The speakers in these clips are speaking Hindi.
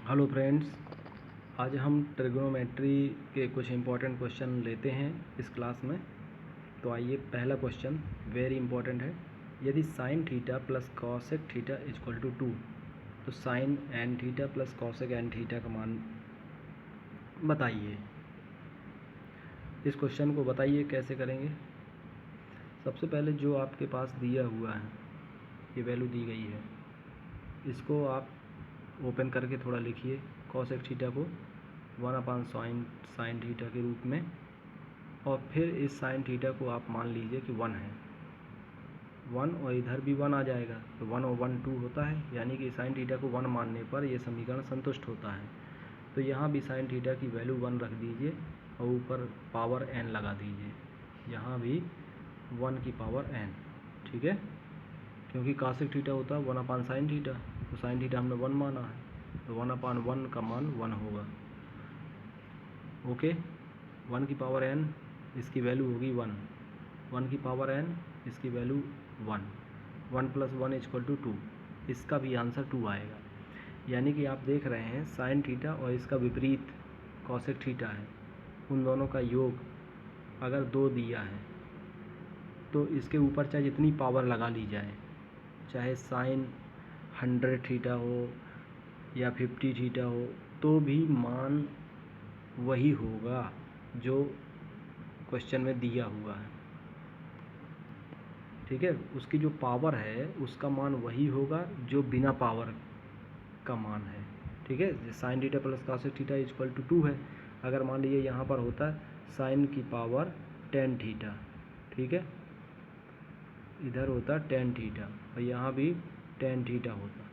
हेलो फ्रेंड्स, आज हम ट्रिग्नोमेट्री के कुछ इम्पोर्टेंट क्वेश्चन लेते हैं इस क्लास में। तो आइए, पहला क्वेश्चन वेरी इंपॉर्टेंट है। यदि sine theta plus cosec theta equal to 2, तो sine n theta plus cosec n theta का मान बताइए। इस क्वेश्चन को बताइए कैसे करेंगे। सबसे पहले जो आपके पास दिया हुआ है, ये वैल्यू दी गई है, इसको आप ओपन करके थोड़ा लिखिए। कॉसेक थीटा को 1/साइन थीटा के रूप में, और फिर इस साइन थीटा को आप मान लीजिए कि 1 है। 1 और इधर भी 1 आ जाएगा, तो 1 और 1 2 होता है, यानी कि साइन थीटा को 1 मानने पर यह समीकरण संतुष्ट होता है। तो यहाँ भी साइन थीटा की वैल्यू 1 रख दीजिए और ऊपर पावर n लगा दीजिए। यहाँ भी 1 की पावर n, ठीक है, क्योंकि कॉसेक थीटा होता है 1/साइन थीटा, तो साइन थीटा हमने 1 माना है, तो 1/1 का मान 1 होगा। ओके, 1 की पावर n, इसकी वैल्यू होगी 1। 1 की पावर n, इसकी वैल्यू 1। 1 + 1 = 2, इसका भी आंसर 2 आएगा। यानी कि आप देख रहे हैं साइन थीटा और इसका विपरीत कॉसेक थीटा है, उन दोनों का योग अगर 2 दिया है तो इसके ऊपर चाहे जितनी पावर लगा ली जाए, चाहे साइन 100 थीटा हो या 50 थीटा हो, तो भी मान वही होगा जो क्वेश्चन में दिया हुआ है। ठीक है, उसकी जो पावर है उसका मान वही होगा जो बिना पावर का मान है। ठीक है, sine theta plus cosec theta equal to 2 है। अगर मान लीजिए यहाँ पर होता साइन की पावर 10 थीटा, ठीक है, इधर होता 10 थीटा और यहाँ भी 10 थीटा होता,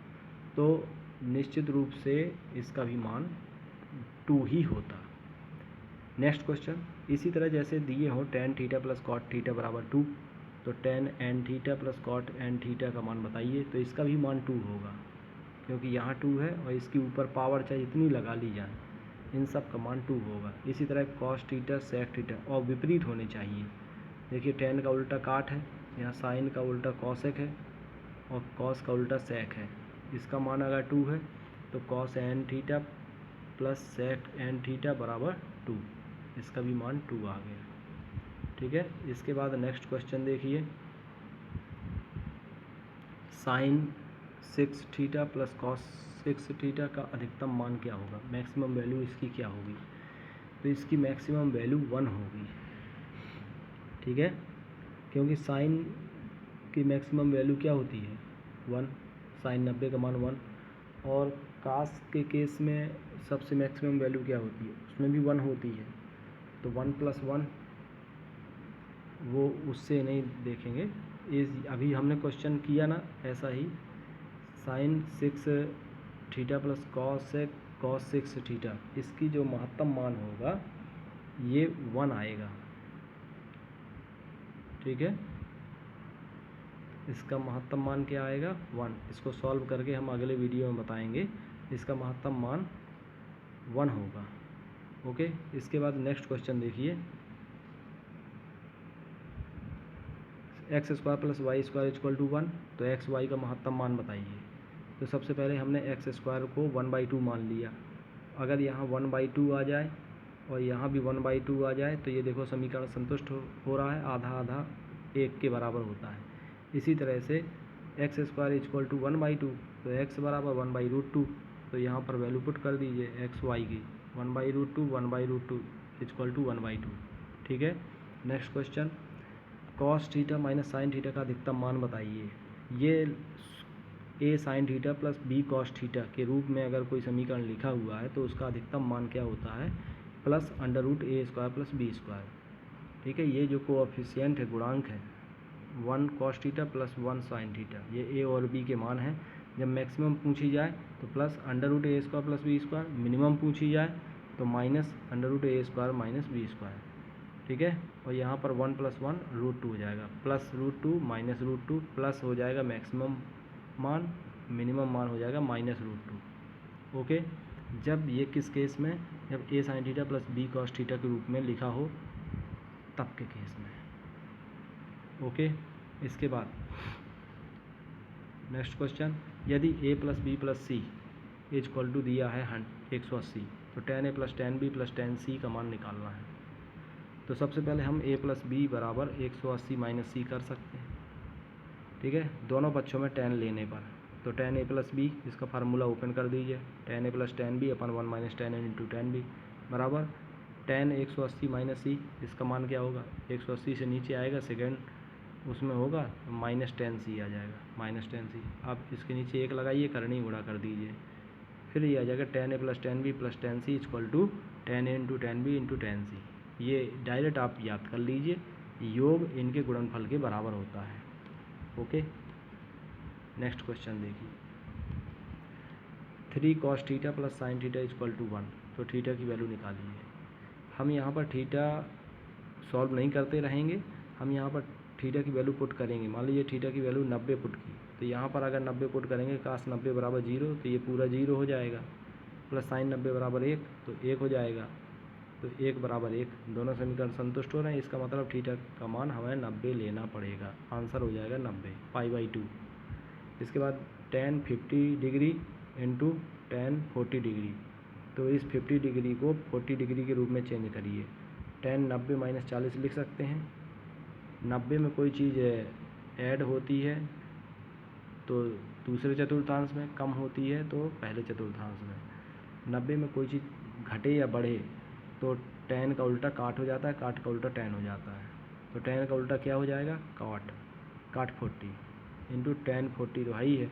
तो निश्चित रूप से इसका भी मान 2 ही होता। नेक्स्ट क्वेश्चन, इसी तरह जैसे दिए हो tan theta plus cot theta बराबर 2, तो tan n theta plus cot n theta का मान बताइए। तो इसका भी मान 2 होगा, क्योंकि यहाँ 2 है और इसके ऊपर पावर चाहे जितनी लगा ली जाए, इन सब का मान 2 होगा। इसी तरह कॉस थीटा सेक थीटा, और विपरीत होने चाहिए। देखिए, tan का उल्टा काट है, यहाँ साइन का उल्टा कॉसेक है और कॉस का उल्टा सेक है। इसका मान अगर 2 है तो cos n theta plus sec n theta बराबर 2, इसका भी मान 2 आ गया। ठीक है, इसके बाद नेक्स्ट क्वेश्चन देखिए, sine 6 theta plus cos 6 theta का अधिकतम मान क्या होगा, मैक्सिमम वैल्यू इसकी क्या होगी। तो इसकी मैक्सिमम वैल्यू 1 होगी। ठीक है, क्योंकि साइन की मैक्सिमम वैल्यू क्या होती है 1, साइन 90 का मान 1, और कास के केस में सबसे मैक्सिमम वैल्यू क्या होती है, उसमें भी 1 होती है। तो 1 + 1 वो उससे नहीं देखेंगे, इस अभी हमने क्वेश्चन किया ना ऐसा ही, sine 6 theta plus cos 6 theta, इसकी जो महत्तम मान होगा ये 1 आएगा। ठीक है, इसका महत्तम मान क्या आएगा 1। इसको सॉल्व करके हम अगले वीडियो में बताएंगे। इसका महत्तम मान 1 होगा। ओके, इसके बाद नेक्स्ट क्वेश्चन देखिए, x² + y² = 1, तो एक्स वाई का महत्तम मान बताइए। तो सबसे पहले हमने x² को 1/2 मान लिया। अगर यहाँ 1/2 आ जाए और यहाँ भी 1/2 आ जाए तो ये देखो समीकरण संतुष्ट हो रहा है, आधा आधा 1 के बराबर होता है। इसी तरह से x² = 1/2, तो x बराबर 1/√2, तो यहाँ पर वैल्यू पुट कर दीजिए एक्स वाई की, 1/√2 1/√2 = 1/2। ठीक है, next question, cos theta minus sine theta का अधिकतम मान बताइए। ये a sign theta plus b cos theta के रूप में अगर कोई समीकरण लिखा हुआ है तो उसका अधिकतम मान क्या होता है, +√a² + b²। ठीक है, ये जो कोएफिशिएंट है, गुणांक है, 1 cos theta plus 1 sine theta, ये a और b के मान हैं। जब मैक्सिमम पूछी जाए तो +√a² + b², मिनिमम पूछी जाए तो -√a² - b²। ठीक है, और यहाँ पर 1 + 1 √2 हो जाएगा, +√2 -√2 प्लस हो जाएगा मैक्सिमम मान, मिनिमम मान हो जाएगा -√2। ओके, जब ये किस केस में, जब a sign theta plus b cos theta के रूप में लिखा हो तब के केस में। ओके, इसके बाद नेक्स्ट क्वेश्चन, यदि a + b + c is equal to दिया है 180, तो tan a plus tan b plus tan c का मान निकालना है। तो सबसे पहले हम a प्लस बी बराबर 180 माइनस सी कर सकते हैं, ठीक है, दोनों पक्षों में tan लेने पर। तो tan a प्लस बी, इसका फार्मूला ओपन कर दीजिए, tan a plus tan b upon 1 minus tan a into tan b बराबर tan 180 माइनस सी, इसका मान क्या होगा, 180 से नीचे आएगा सेकेंड उसमें होगा तो माइनस tan c आ जाएगा, माइनस tan c। आप इसके नीचे 1 लगाइए, करनी गुणा कर दीजिए, फिर ये आ जाएगा tan a plus tan b plus tan c equal to tan a into tan b into tan c। ये डायरेक्ट आप याद कर लीजिए, योग इनके गुणनफल के बराबर होता है। ओके, नेक्स्ट क्वेश्चन देखिए, 3 cos theta plus sine theta equal to 1, तो थीटा की वैल्यू निकालिए। हम यहाँ पर थीटा सॉल्व नहीं करते रहेंगे, हम यहाँ पर थीटा की वैल्यू पुट करेंगे। मान लीजिए थीटा की वैल्यू 90 पुट की, तो यहाँ पर अगर 90 पुट करेंगे cos 90 बराबर 0, तो ये पूरा 0 हो जाएगा, प्लस साइन 90 बराबर 1, तो 1 हो जाएगा, तो 1 बराबर 1, दोनों समीकरण संतुष्ट हो रहे हैं। इसका मतलब थीटा का मान हमें 90 लेना पड़ेगा, आंसर हो जाएगा 90 π/2। इसके बाद tan 50 degree into tan 40 degree, तो इस 50 डिग्री को 40 डिग्री के रूप में चेंज करिए। tan 90 माइनस 40 लिख सकते हैं, 90 में कोई चीज़ ऐड होती है तो दूसरे चतुर्थांश में, कम होती है तो पहले चतुर्थांश में। 90 में कोई चीज़ घटे या बढ़े तो tan का उल्टा काट हो जाता है, काट का उल्टा tan हो जाता है, तो tan का उल्टा क्या हो जाएगा, काट 40 इंटू tan 40 तो हाई है,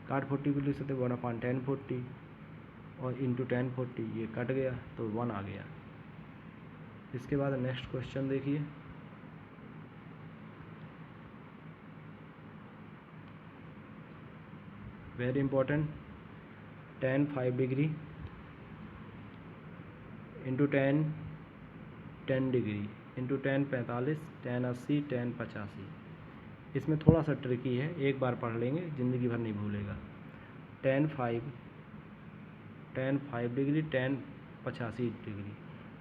काट 40 को लिख सकते 1/tan 40 और इंटू tan 40, ये कट गया तो 1 आ गया। इसके बाद नेक्स्ट क्वेश्चन देखिए, very important, tan 5 degree into tan 10 degree into tan 45, tan 80, tan 85। इसमें थोड़ा सा ट्रिकी है, एक बार पढ़ लेंगे ज़िंदगी भर नहीं भूलेगा। tan 5 डिग्री, tan 85 डिग्री,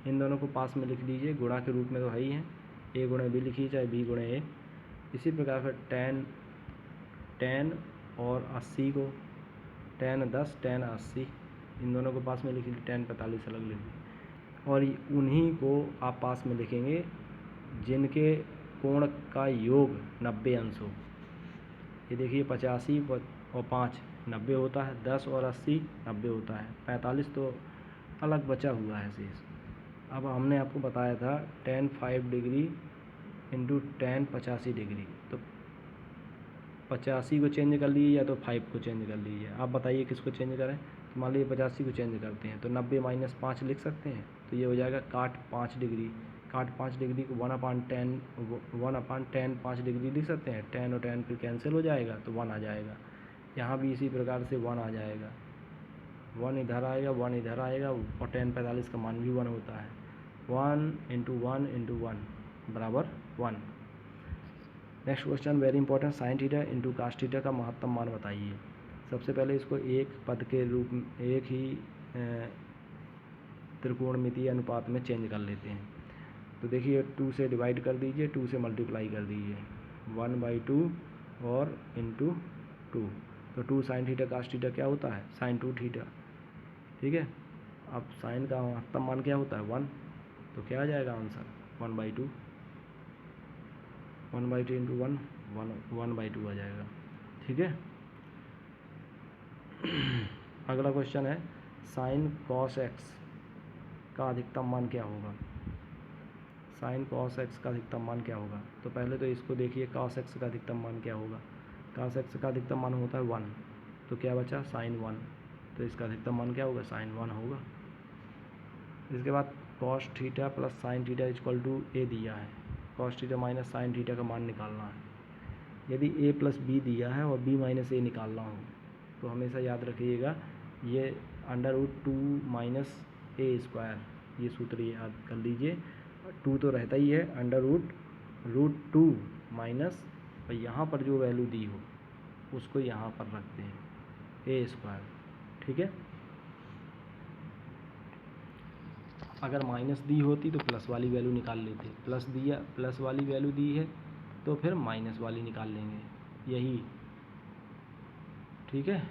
इन दोनों को पास में लिख लीजिए, गुणा के रूप में तो है ही हैं, a गुणे b लिखिए चाहे b गुणे a। इसी प्रकार फिर tan और 80 को, tan 10, tan 80, इन दोनों को पास में लिख लीजिए, tan 45 अलग लिख लीजिए, और उन्हीं को आप पास में लिखेंगे जिनके कोण का योग 90 अंश हो। ये देखिए 85 और 5 90 होता है, 10 और 80 90 होता है, 45 तो अलग बचा हुआ है शेष। अब हमने आपको बताया था tan 5 degree into tan 85 degree, तो 85 को चेंज कर लीजिए या तो 5 को चेंज कर लीजिए, आप बताइए किसको चेंज करें। तो मान लीजिए 85 को चेंज करते हैं तो 90 माइनस 5 लिख सकते हैं, तो ये हो जाएगा काट 5 डिग्री, काट 5 डिग्री को 1/tan 5 डिग्री लिख सकते हैं, tan और tan फिर कैंसिल हो जाएगा तो 1 आ जाएगा। यहाँ भी इसी प्रकार से 1 आ जाएगा, 1 इधर आएगा, 1 इधर आएगा, और tan 45 का मान भी 1 होता है, 1 इंटू 1 इंटू 1 बराबर 1। Next question very important, sine theta into cos theta का महत्तम मान बताइए। सबसे पहले इसको एक पद के रूप में, एक ही त्रिकोणमितीय अनुपात में चेंज कर लेते हैं। तो देखिए 2 से डिवाइड कर दीजिए, 2 से मल्टीप्लाई कर दीजिए, 1/2 और इंटू 2, तो 2 साइन थीटा कास थीटा क्या होता है, sin 2 थीटा, ठीक है। अब साइन का महत्तम मान क्या होता है 1, तो क्या आ जाएगा आंसर 1/2, 1/2 इंटू 1/2 आ जाएगा, ठीक है। अगला क्वेश्चन है साइन कॉस एक्स का अधिकतम मान क्या होगा, साइन कॉस एक्स का अधिकतम मान क्या होगा। तो पहले तो इसको देखिए, कॉस एक्स का अधिकतम मान क्या होगा, कॉस एक्स का अधिकतम मान होता है 1, तो क्या बचा sin 1, तो इसका अधिकतम मान क्या होगा sin 1 होगा। इसके बाद cos theta plus sine theta equal to a दिया है, cos theta minus sine theta का मान निकालना है। यदि a प्लस बी दिया है और b माइनस a निकालना हो तो हमेशा याद रखिएगा ये √2 माइनस a², ये सूत्र याद कर लीजिए, 2 तो रहता ही है, √2 माइनस, और यहाँ पर जो वैल्यू दी हो उसको यहाँ पर रखते हैं a², ठीक है। अगर माइनस दी होती तो प्लस वाली वैल्यू निकाल लेते, प्लस वाली वैल्यू दी है तो फिर माइनस वाली निकाल लेंगे, यही, ठीक है।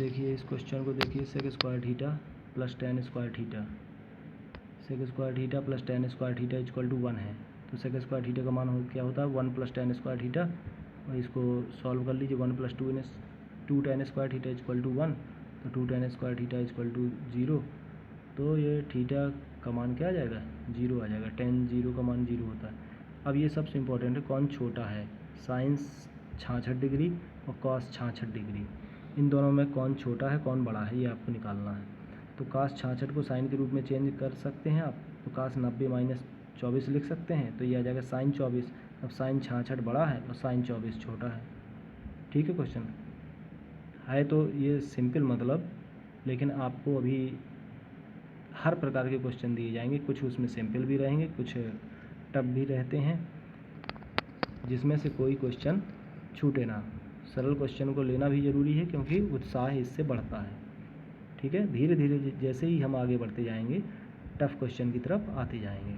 देखिए इस क्वेश्चन को देखिए, sec square theta plus tan square theta, sec square theta plus tan square theta equal to 1 है। तो सेक स्क्वायर थीटा का मान क्या होता है 1 प्लस टेन स्क्वायर थीटा, और इसको सॉल्व कर लीजिए 1 plus two tan square theta equal to 1, तो 2 tan square theta equal to 0। तो ये थीटा का मान क्या आ जाएगा 0 आ जाएगा, टेन 0 का मान 0 होता है। अब ये सबसे इम्पोर्टेंट है, कौन छोटा है, साइंस 66 डिग्री और कॉस 66 डिग्री, इन दोनों में कौन छोटा है कौन बड़ा है, ये आपको निकालना है। तो कास 66 को साइन के रूप में चेंज कर सकते हैं आप, तो कास 90 माइनस 24 लिख सकते हैं, तो ये आ जाएगा साइन 24। अब साइन 66 बड़ा है और साइन 24 छोटा है। ठीक है, क्वेश्चन है तो ये सिंपल मतलब, लेकिन आपको अभी हर प्रकार के क्वेश्चन दिए जाएंगे, कुछ उसमें सिंपल भी रहेंगे, कुछ टफ भी रहते हैं, जिसमें से कोई क्वेश्चन छूटे ना। सरल क्वेश्चन को लेना भी ज़रूरी है, क्योंकि उत्साह इससे बढ़ता है। ठीक है, धीरे धीरे जैसे ही हम आगे बढ़ते जाएंगे टफ क्वेश्चन की तरफ आते जाएंगे।